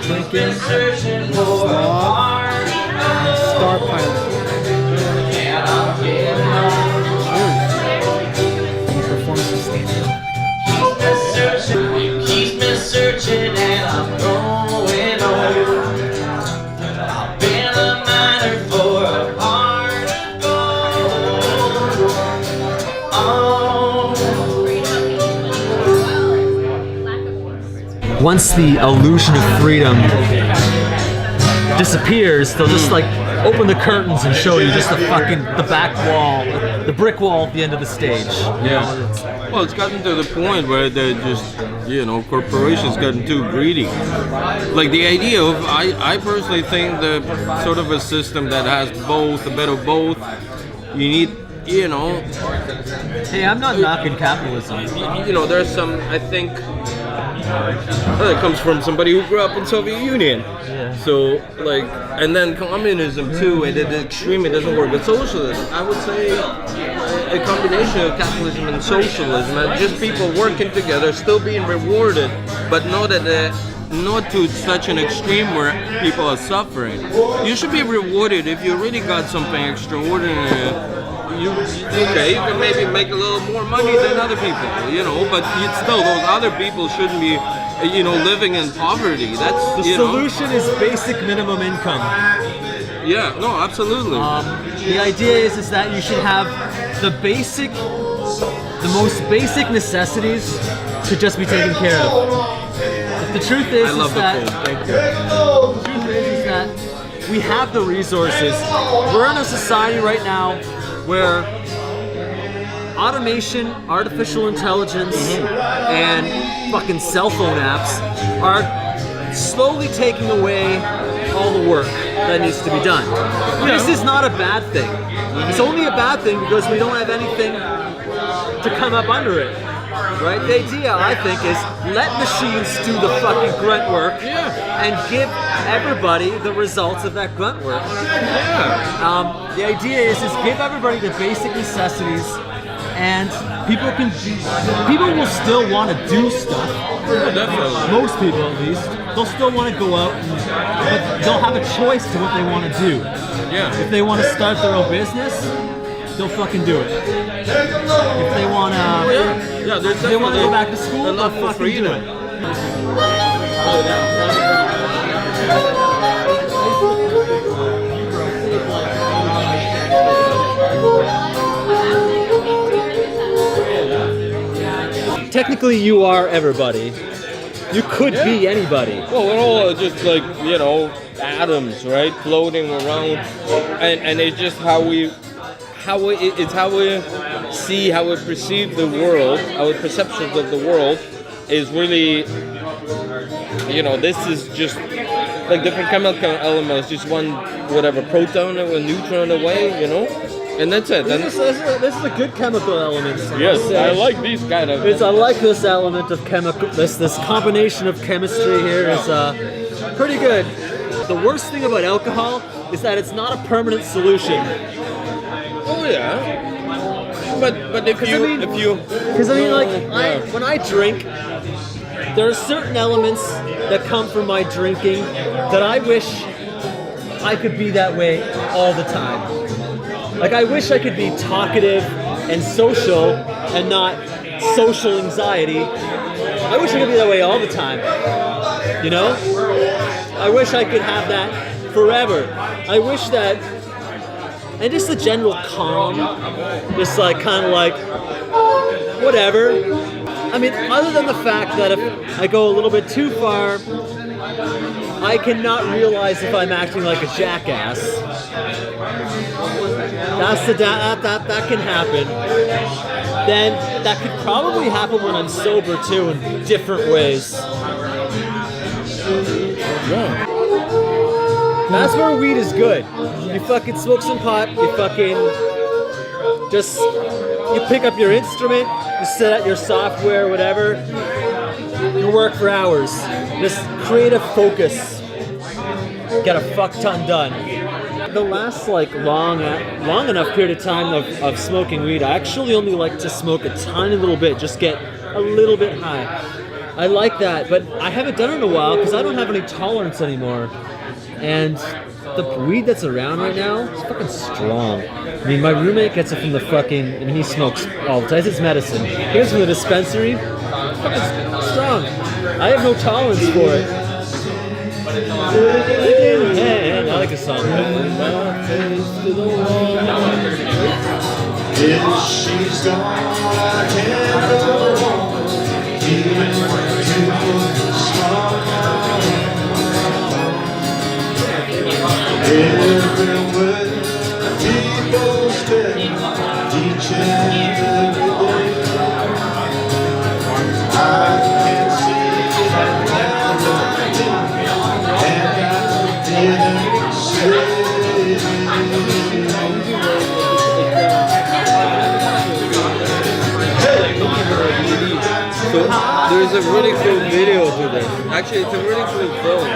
drinking, sloth, and Star Pilot. Performance is standard. Keep me searching and I'm going on. I've been a miner for a heart of gold. Once the illusion of freedom disappears, they'll just like open the curtains and show you just the back wall, the brick wall at the end of the stage. Yeah. Well, it's gotten to the point where they're just, corporations gotten too greedy. Like the idea of, I personally think that sort of a system that has both, a bit of both, you need, Hey, I'm not knocking capitalism. There's some, I think, it comes from somebody who grew up in Soviet Union. Yeah. So, and then communism too, and at the extreme it doesn't work. But socialism, I would say a combination of capitalism and socialism, and just people working together, still being rewarded, but not to such an extreme where people are suffering. You should be rewarded if you really got something extraordinary. You can maybe make a little more money than other people, but still those other people shouldn't be, living in poverty. That's The solution is basic minimum income. Yeah, no, absolutely. The idea is that you should have the most basic necessities to just be taken care of. The truth is, Thank you. The truth is that we have the resources. We're in a society right now where automation, artificial intelligence, and fucking cell phone apps are slowly taking away all the work that needs to be done. This is not a bad thing. It's only a bad thing because we don't have anything to come up under it. Right? The idea, I think, is let machines do the fucking grunt work and give everybody the results of that grunt work. The idea is give everybody the basic necessities, and people will still want to do stuff. Most people, at least, they'll still want to go out, but they'll have a choice to what they want to do. If they want to start their own business, they'll fucking do it. If they want to, if they want to go back to school, they'll fucking do it. Technically, you are everybody. You could be anybody. Well, we're all just atoms, right, floating around, and it's just how we see, how we perceive the world, our perceptions of the world is really, this is just like different chemical elements, just one, proton or a neutron away, and that's it. This is a good chemical element. Yes, I like these kind of. I like this element of chemical. This combination of chemistry here is pretty good. The worst thing about alcohol is that it's not a permanent solution. Oh yeah, but if you when I drink, there are certain elements that come from my drinking that I wish I could be that way all the time. Like I wish I could be talkative and social and not social anxiety. I wish I could be that way all the time. I wish I could have that forever. I wish that. And just the general calm, just kind of whatever. I mean, other than the fact that if I go a little bit too far, I cannot realize if I'm acting like a jackass. That can happen. Then that could probably happen when I'm sober too, in different ways. Yeah. That's where weed is good. You fucking smoke some pot, you pick up your instrument, you set out your software, whatever, you work for hours. Just creative focus. Get a fuck ton done. The last long enough period of time of smoking weed, I actually only like to smoke a tiny little bit, just get a little bit high. I like that, but I haven't done it in a while because I don't have any tolerance anymore. And the weed that's around right now is fucking strong. I mean, my roommate gets it from the fucking, I mean, he smokes all the time. It's medicine. He gets it from the dispensary. It's fucking strong. I have no tolerance for it. I like a song. If she's gone, I can't go on. Even too small. Everywhere people stay, each and every day. I can see that melody, and I didn't say. So there's a really cool video to this. Actually, it's a really cool film.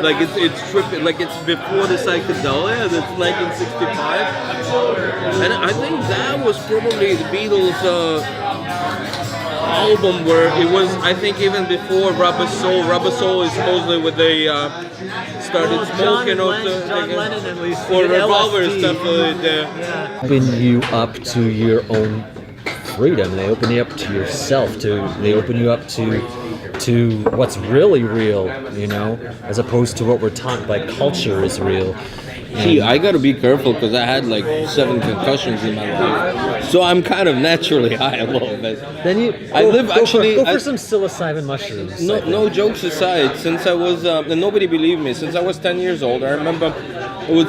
Like it's trippy. Like it's before the psychedelia. It's 1965, and I think that was probably the Beatles' album where it was. I think even before Rubber Soul. Rubber Soul is supposedly where they started smoking John Lennon at least. or did revolver LSD. stuff like that. Open you up to your own freedom. They open you up to yourself. They open you up to what's really real, you know, as opposed to what we're taught by culture is real. Gee, I gotta be careful because I had like 7 concussions in my life, so I'm kind of naturally high a little bit. Then you go for some psilocybin mushrooms. No jokes aside, since I was and nobody believed me. Since I was 10 years old, I remember it was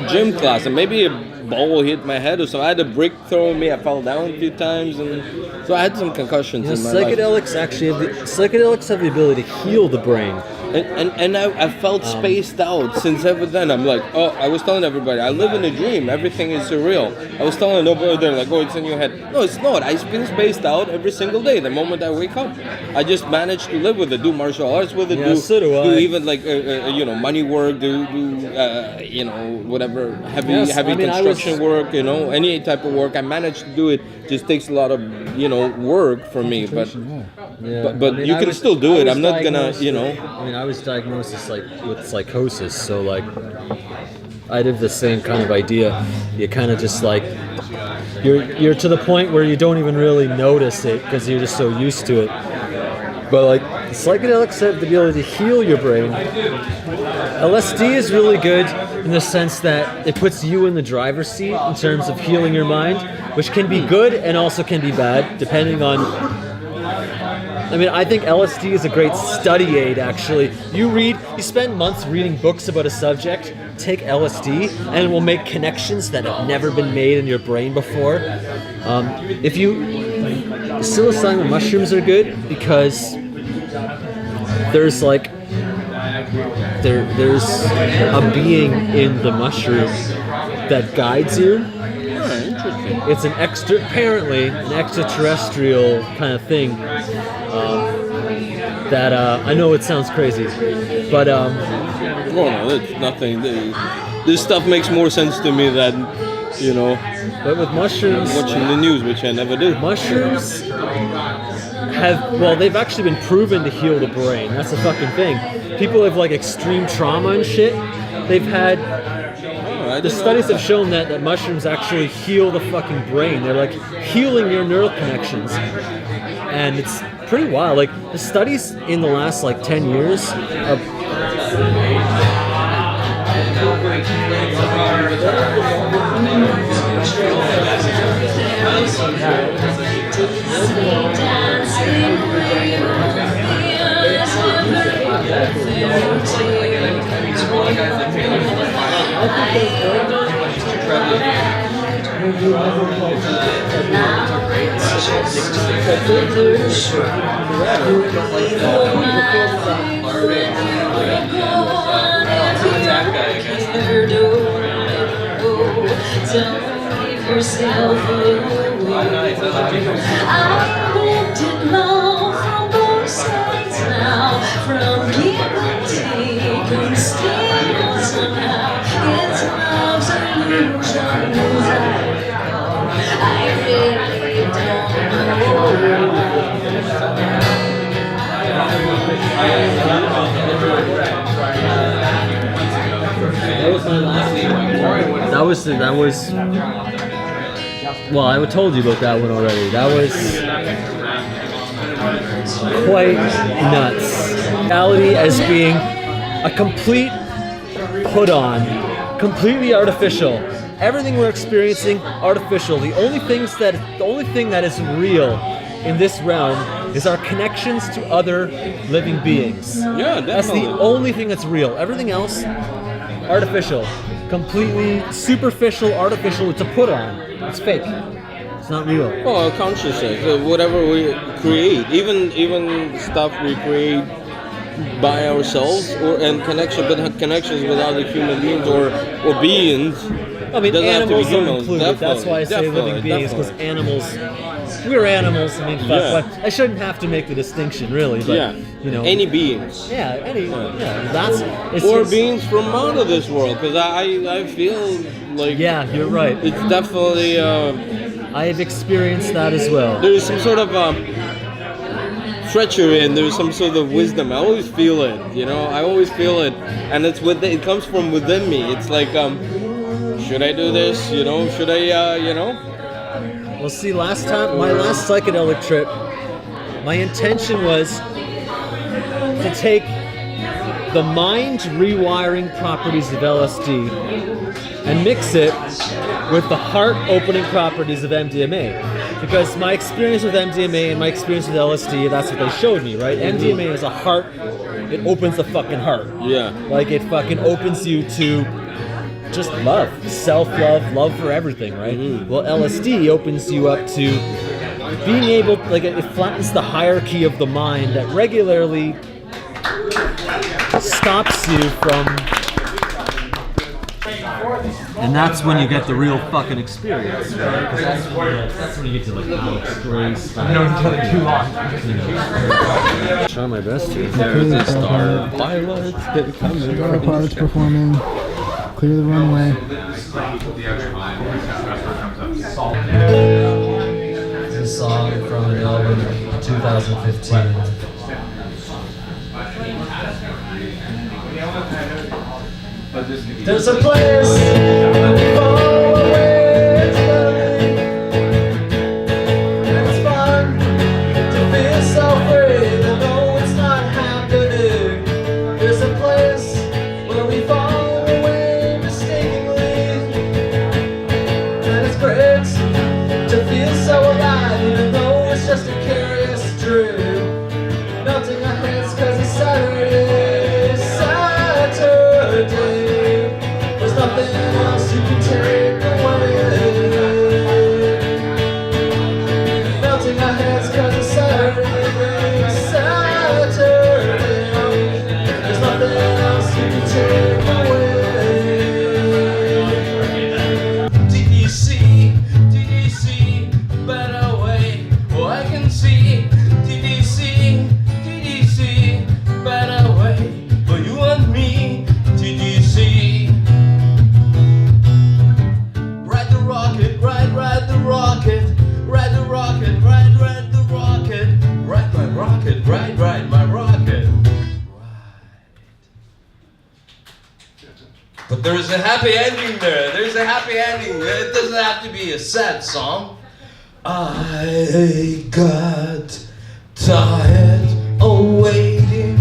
gym class, and maybe a ball hit my head or so. I had a brick thrown at me. I fell down a few times, and so I had some concussions in my life. Psychedelics have the ability to heal the brain. And I felt spaced out since ever then. I'm like, oh, I was telling everybody, I live in a dream. Everything is surreal. I was telling nobody, they're like, oh, it's in your head. No, it's not. I feel spaced out every single day. The moment I wake up, I just manage to live with it. Do martial arts with it. Yeah, so do I. Do even like money work. Do whatever heavy construction work. You know, any type of work. I manage to do it. Just takes a lot of work for me. But you can still do it. I'm not gonna I was diagnosed with psychosis, so like I did the same kind of idea. You kind of just like you're to the point where you don't even really notice it because you're just so used to it. But like psychedelics have the ability to heal your brain. LSD is really good in the sense that it puts you in the driver's seat in terms of healing your mind, which can be good and also can be bad depending on. I mean, I think LSD is a great study aid, actually. You spend months reading books about a subject, take LSD, and it will make connections that have never been made in your brain before. Psilocybin mushrooms are good because there's a being in the mushroom that guides you. It's apparently an extraterrestrial kind of thing. That I know it sounds crazy, but no, it's nothing. This stuff makes more sense to me than But with mushrooms, watching the news, which I never do. Mushrooms they've actually been proven to heal the brain. That's the fucking thing. People have like extreme trauma and shit. They've had. The studies have shown that mushrooms actually heal the fucking brain. They're like healing your neural connections. And it's pretty wild. Like the studies in the last 10 years are yourself away. I've lived it long from both sides now, from give and take and still somehow it's love's illusion. I really don't know. was. Well, I told you about that one already. That was quite nuts. Reality as being a complete put on, completely artificial. Everything we're experiencing, artificial. The only thing that is real in this realm is our connections to other living beings. Yeah, That's the definitely. only thing that's real. Everything else, artificial. Completely superficial, artificial. It's a put on. It's fake. It's not real. Well, consciousness, whatever we create, even stuff we create by ourselves, and connections with other human beings or beings. I mean, doesn't have to be animals are humans. included. That's why I say Definitely, living beings, because definitely. animals, we're animals. I mean, fuck, Yeah. but I shouldn't have to make the distinction, really. But, Yeah, you know, any beings. yeah, that's it's Or just- beings from out of this world, because I feel like Yeah, you're right. it's definitely I have experienced that as well. there's some sort of treachery and there's some sort of wisdom. I always feel it, you know. I always feel it, and it comes from within me. It's like should I do this? You know, should I? You know. Well, see, my last psychedelic trip, my intention was to take the mind rewiring properties of LSD and mix it with the heart opening properties of MDMA. Because my experience with MDMA and my experience with LSD, that's what they showed me, right? MDMA is a heart, it opens the fucking heart. Yeah. Like it fucking opens you to just love, self-love, love for everything, right? Well, LSD opens you up to being able, like it flattens the hierarchy of the mind that regularly stops you from, and that's when you get the real fucking experience, right? 'Cause that's when you get to like Alex Grace. I know each other too long. Try my best here. There's a star pilot coming. Star pilots performing. Clear the runway. It's a song from an album 2015. There's a place far away, it's lonely, and it's fun to feel so free, to know it's not happening. There's a place where we fall away mistakenly, and it's great to feel so alive, even though it's just a curious dream. Melting our heads 'cause it's Saturday. There's nothing else you can take away. Melting our heads 'cause it's Saturday. There's nothing else you can take away. Did you see a better way? Oh, I can see. Did you see a better way for you and me? Did you see? Ride the rocket, ride the rocket, ride the rocket, ride the rocket, ride my rocket, ride my rocket. But there's a happy ending there. There's a happy ending. It doesn't have to be a sad song. I got tired of waiting,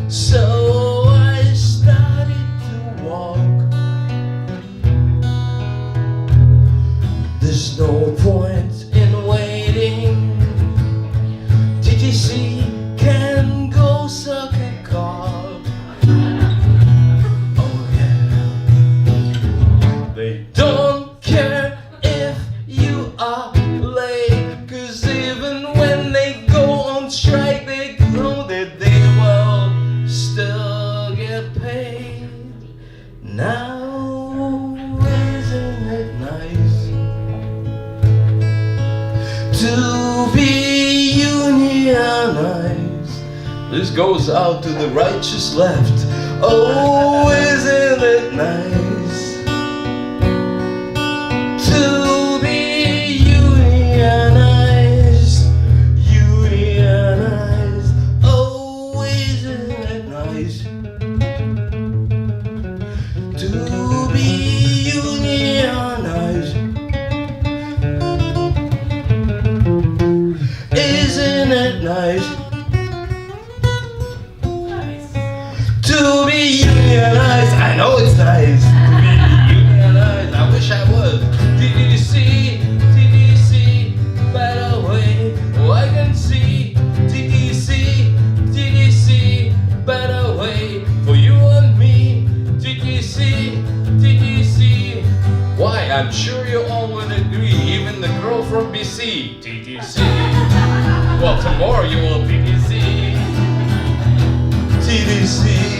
so I started to walk. There's no point in waiting. Did you see? Can go suck a cock. Oh yeah. They don't care if you are late, 'cause even when they go on strike, they know that they will still get paid. Now isn't it nice to be unionized? This goes out to the righteous left. Oh, isn't it nice to be unionized? Unionized. Oh, isn't it nice to be unionized. To be unionized, I know it's nice to be unionized. I wish I was. TDC, TDC, better way. Oh, I can see TDC, TDC, better way for you and me. TDC, TDC. Why? I'm sure you all would agree. Even the girl from BC. TDC. Well, tomorrow you will TDC. TDC.